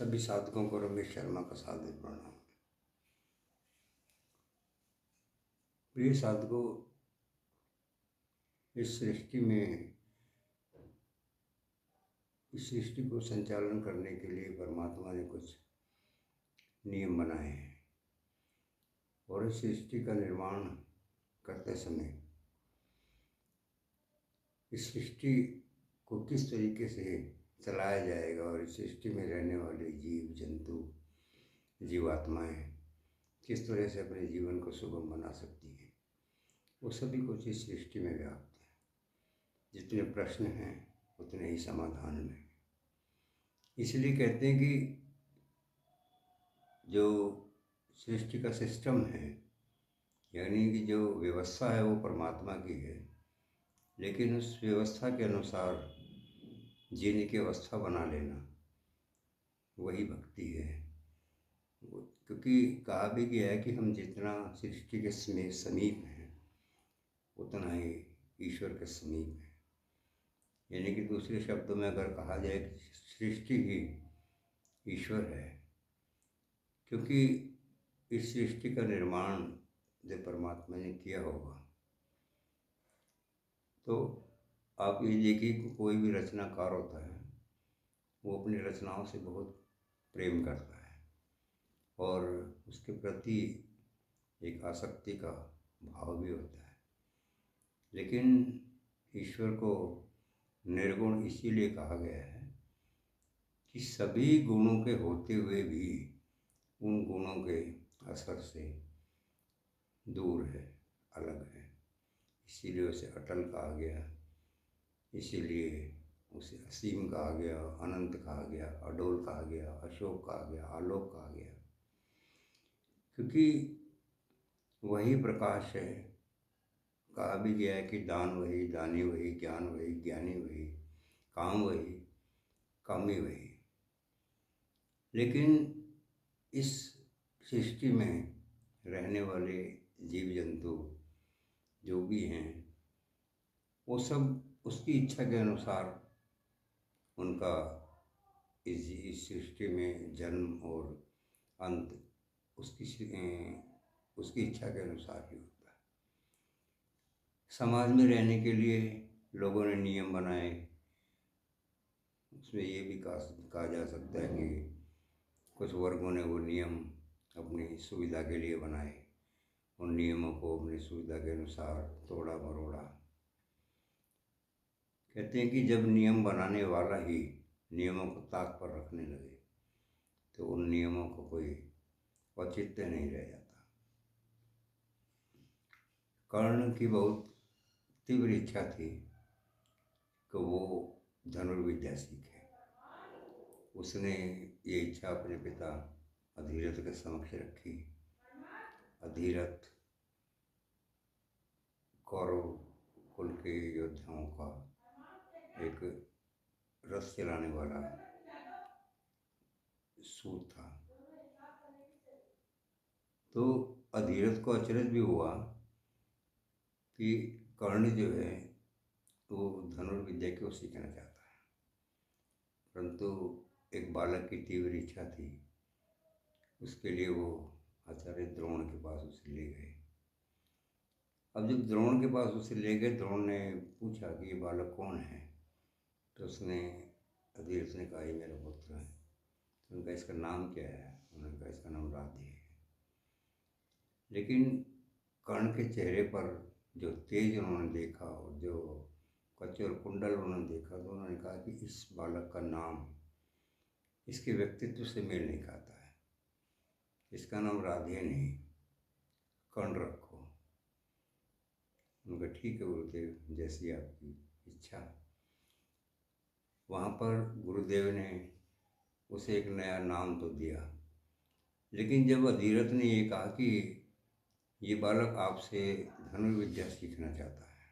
सभी साधकों को रमेश शर्मा का सादर प्रणाम। प्रिय साधकों, इस सृष्टि को संचालन करने के लिए परमात्मा ने कुछ नियम बनाए हैं और इस सृष्टि का निर्माण करते समय इस सृष्टि को किस तरीके से चलाया जाएगा और इस सृष्टि में रहने वाले जीव जंतु जीवात्माएं किस तरह से अपने जीवन को सुगम बना सकती हैं, वो सभी कुछ इस सृष्टि में व्याप्त है। जितने प्रश्न हैं उतने ही समाधान में। इसलिए कहते हैं कि जो सृष्टि का सिस्टम है, यानी कि जो व्यवस्था है वो परमात्मा की है, लेकिन उस व्यवस्था के अनुसार जीने की अवस्था बना लेना वही भक्ति है। क्योंकि कहा भी गया है कि हम जितना सृष्टि के समीप हैं उतना ही ईश्वर के समीप है। यानी कि दूसरे शब्दों में अगर कहा जाए कि सृष्टि ही ईश्वर है, क्योंकि इस सृष्टि का निर्माण जब परमात्मा ने किया होगा तो आप ये देखिए कि कोई भी रचनाकार होता है वो अपनी रचनाओं से बहुत प्रेम करता है और उसके प्रति एक आसक्ति का भाव भी होता है। लेकिन ईश्वर को निर्गुण इसीलिए कहा गया है कि सभी गुणों के होते हुए भी उन गुणों के असर से दूर है, अलग है। इसीलिए उसे अटल कहा गया, इसीलिए उसे असीम कहा गया, अनंत कहा गया, अडोल कहा गया, अशोक कहा गया, आलोक कहा गया, क्योंकि वही प्रकाश है। कहा भी गया है कि दान वही, दानी वही, ज्ञान वही, ज्ञानी वही, काम वही, कामी वही। लेकिन इस सृष्टि में रहने वाले जीव जंतु जो भी हैं वो सब उसकी इच्छा के अनुसार उनका इस सृष्टि में जन्म और अंत उसकी इच्छा के अनुसार ही होता है। समाज में रहने के लिए लोगों ने नियम बनाए। उसमें ये भी कहा जा सकता है कि कुछ वर्गों ने वो नियम अपनी सुविधा के लिए बनाए, उन नियमों को अपनी सुविधा के अनुसार तोड़ा मरोड़ा। कहते हैं कि जब नियम बनाने वाला ही नियमों को ताक पर रखने लगे तो उन नियमों को कोई औचित्य नहीं रह जाता। कर्ण की बहुत तीव्र इच्छा थी कि वो धनुर्विद्या सीखे। उसने ये इच्छा अपने पिता अधिरथ के समक्ष रखी। अधिरथ कौरव कुल के योद्धाओं का एक रथ चलाने वाला सूर था। तो अधिरथ को अचरज भी हुआ कि कर्ण जो है वो धनुर्विद्या को सीखना चाहता है, परंतु एक बालक की तीव्र इच्छा थी। उसके लिए वो आचार्य द्रोण के पास उसे ले गए। अब जब द्रोण के पास उसे ले गए, द्रोण ने पूछा कि ये बालक कौन है, तो उसने अधिरथ ने कहा ये मेरा पुत्र है। तो उनका इसका नाम क्या है? उन्होंने कहा इसका नाम राधे है। लेकिन कर्ण के चेहरे पर जो तेज उन्होंने देखा और जो कच्चे और कुंडल उन्होंने देखा, तो उन्होंने कहा कि इस बालक का नाम इसके व्यक्तित्व से मेल नहीं खाता है, इसका नाम राधे नहीं कर्ण रखो। उनका ठीक है गुरुदेव, जैसी आपकी इच्छा। वहाँ पर गुरुदेव ने उसे एक नया नाम तो दिया, लेकिन जब अधिरथ ने ये कहा कि ये बालक आपसे धनुर्विद्या सीखना चाहता है,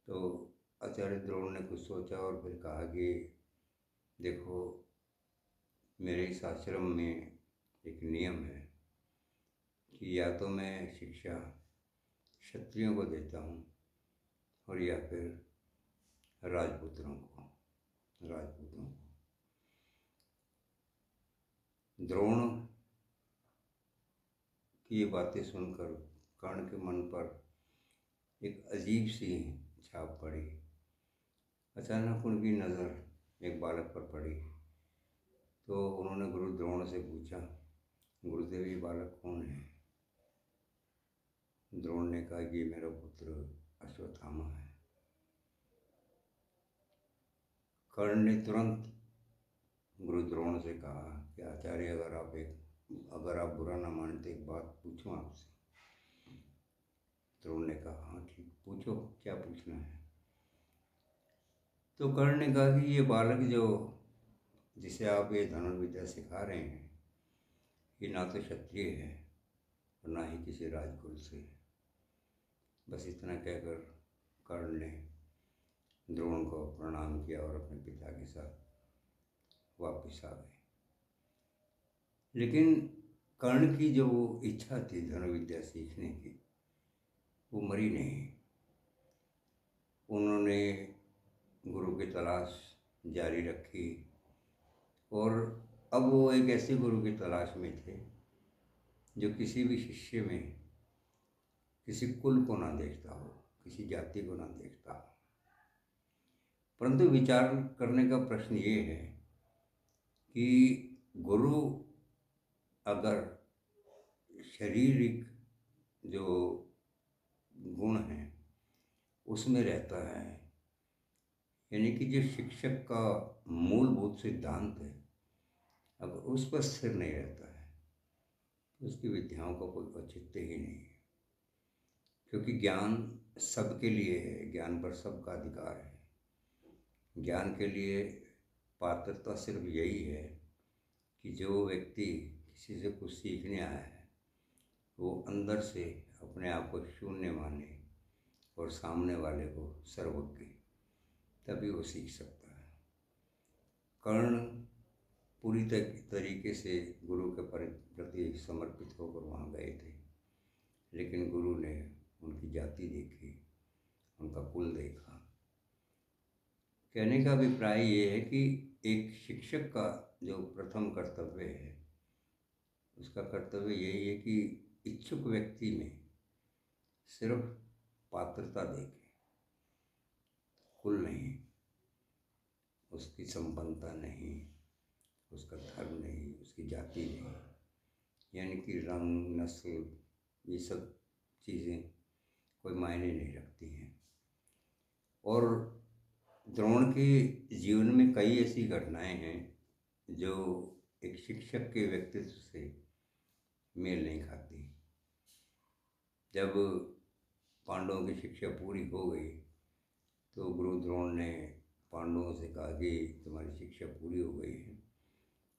तो आचार्य द्रोण ने कुछ सोचा और फिर कहा कि देखो, मेरे इस आश्रम में एक नियम है कि या तो मैं शिक्षा क्षत्रियों को देता हूँ और या फिर राजपूतों को। द्रोण की ये बातें सुनकर कर्ण के मन पर एक अजीब सी छाप पड़ी। अचानक उनकी नज़र एक बालक पर पड़ी तो उन्होंने गुरु द्रोण से पूछा, गुरुदेव ये बालक कौन है? द्रोण ने कहा कि मेरा पुत्र अश्वत्थामा है। कर्ण ने तुरंत गुरु द्रोण से कहा कि आचार्य, अगर आप बुरा ना माने तो एक बात पूछूं आपसे। द्रोण ने कहा हाँ ठीक, पूछो, क्या पूछना है? तो कर्ण ने कहा कि ये बालक जिसे आप ये धनुर्विद्या सिखा रहे हैं, ये ना तो क्षत्रिय है और ना ही किसी राजकुल से है। बस इतना कहकर कर्ण ने द्रोण को प्रणाम किया और अपने पिता के साथ वापस आ गए। लेकिन कर्ण की जो इच्छा थी धनुर्विद्या सीखने की, वो मरी नहीं। उन्होंने गुरु की तलाश जारी रखी और अब वो एक ऐसे गुरु की तलाश में थे जो किसी भी शिष्य में किसी कुल को ना देखता हो, किसी जाति को ना देखता हो। परंतु विचार करने का प्रश्न ये है कि गुरु अगर शारीरिक जो गुण है उसमें रहता है, यानी कि जो शिक्षक का मूलभूत सिद्धांत है, अगर उस पर स्थिर नहीं रहता है तो उसकी विद्याओं का कोई औचित्य ही नहीं है। क्योंकि ज्ञान सबके लिए है, ज्ञान पर सबका अधिकार है। ज्ञान के लिए पात्रता सिर्फ यही है कि जो व्यक्ति किसी से कुछ सीखने आया है वो अंदर से अपने आप को शून्य माने और सामने वाले को सर्वज्ञ, तभी वो सीख सकता है। कर्ण पूरी तरीके से गुरु के प्रति समर्पित होकर वहाँ गए थे, लेकिन गुरु ने उनकी जाति देखी, उनका कुल देखा। कहने का अभिप्राय ये है कि एक शिक्षक का जो प्रथम कर्तव्य है, उसका कर्तव्य यही है कि इच्छुक व्यक्ति में सिर्फ पात्रता देखे, कुल नहीं, उसकी संपन्नता नहीं, उसका धर्म नहीं, उसकी जाति नहीं, यानी कि रंग, नस्ल, ये सब चीज़ें कोई मायने नहीं रखती हैं। और द्रोण के जीवन में कई ऐसी घटनाएं हैं जो एक शिक्षक के व्यक्तित्व से मेल नहीं खाती। जब पांडवों की शिक्षा पूरी हो गई तो गुरु द्रोण ने पांडवों से कहा कि तुम्हारी शिक्षा पूरी हो गई है,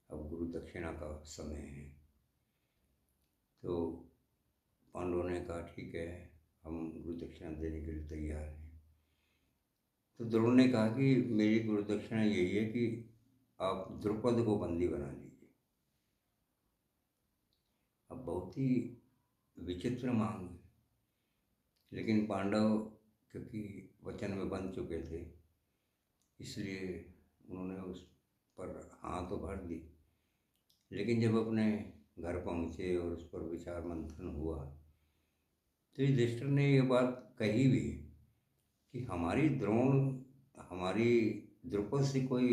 अब गुरु दक्षिणा का समय है। तो पांडवों ने कहा ठीक है, हम गुरु दक्षिणा देने के लिए तैयार हैं। तो द्रोण ने कहा कि मेरी गुरु दक्षिणा यही है कि आप द्रुपद को बंदी बना लीजिए। अब बहुत ही विचित्र मांग है, लेकिन पांडव क्योंकि वचन में बंध चुके थे, इसलिए उन्होंने उस पर हाँ तो भर दी। लेकिन जब अपने घर पहुँचे और उस पर विचार मंथन हुआ तो युधिष्ठिर ने ये बात कही भी कि हमारी द्रुपद से कोई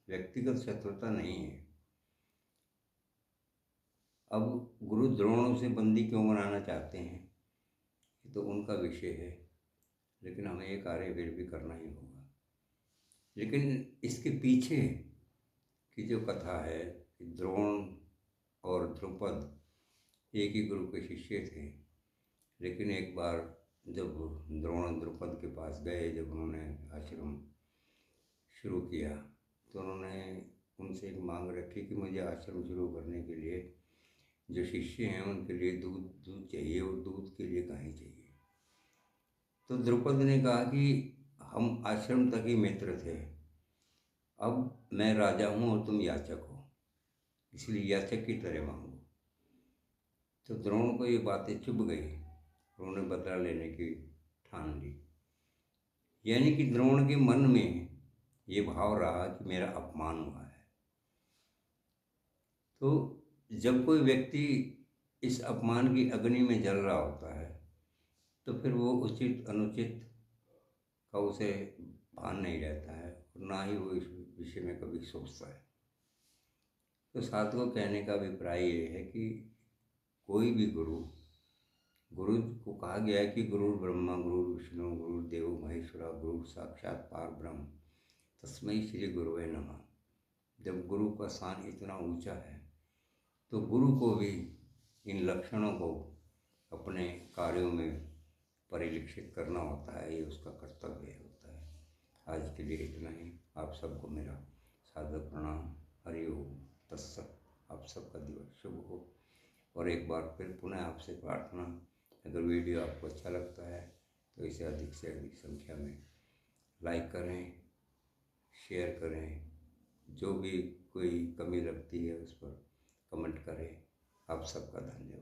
व्यक्तिगत शत्रुता नहीं है। अब गुरु द्रोण उसे बंदी क्यों बनाना चाहते हैं ये तो उनका विषय है, लेकिन हमें ये कार्य फिर भी करना ही होगा। लेकिन इसके पीछे की जो कथा है कि द्रोण और द्रुपद एक ही गुरु के शिष्य थे, लेकिन एक बार जब द्रोण द्रुपद के पास गए, जब उन्होंने आश्रम शुरू किया तो उन्होंने उनसे एक मांग रखी कि मुझे आश्रम शुरू करने के लिए जो शिष्य हैं उनके लिए दूध चाहिए, और दूध के लिए कहीं चाहिए। तो द्रुपद ने कहा कि हम आश्रम तक ही मित्र थे, अब मैं राजा हूँ और तुम याचक हो, इसलिए याचक की तरह मांगो। तो द्रोण को ये बातें चुभ गई, उन्होंने बदला लेने की ठान ली। यानी कि द्रोण के मन में ये भाव रहा कि मेरा अपमान हुआ है। तो जब कोई व्यक्ति इस अपमान की अग्नि में जल रहा होता है तो फिर वो उचित अनुचित का उसे भान नहीं रहता है, और ना ही वो इस विषय में कभी सोचता है। तो साधु को कहने का अभिप्राय ये है कि कोई भी गुरु गुरु को कहा गया है कि गुरु ब्रह्मा गुरु विष्णु गुरु देव महेश्वरा गुरु साक्षात पार ब्रह्म तस्मै श्री गुरुवे नमः। जब गुरु का स्थान इतना ऊंचा है तो गुरु को भी इन लक्षणों को अपने कार्यों में परिलक्षित करना होता है, ये उसका कर्तव्य होता है। आज के लिए इतना ही। आप सबको मेरा सादर प्रणाम। हरि ओम तत्सत। आप सबका दिवस शुभ हो। और एक बार फिर पुनः आपसे प्रार्थना, अगर वीडियो आपको अच्छा लगता है तो इसे अधिक से अधिक संख्या में लाइक करें, शेयर करें, जो भी कोई कमी लगती है उस पर कमेंट करें। आप सबका धन्यवाद।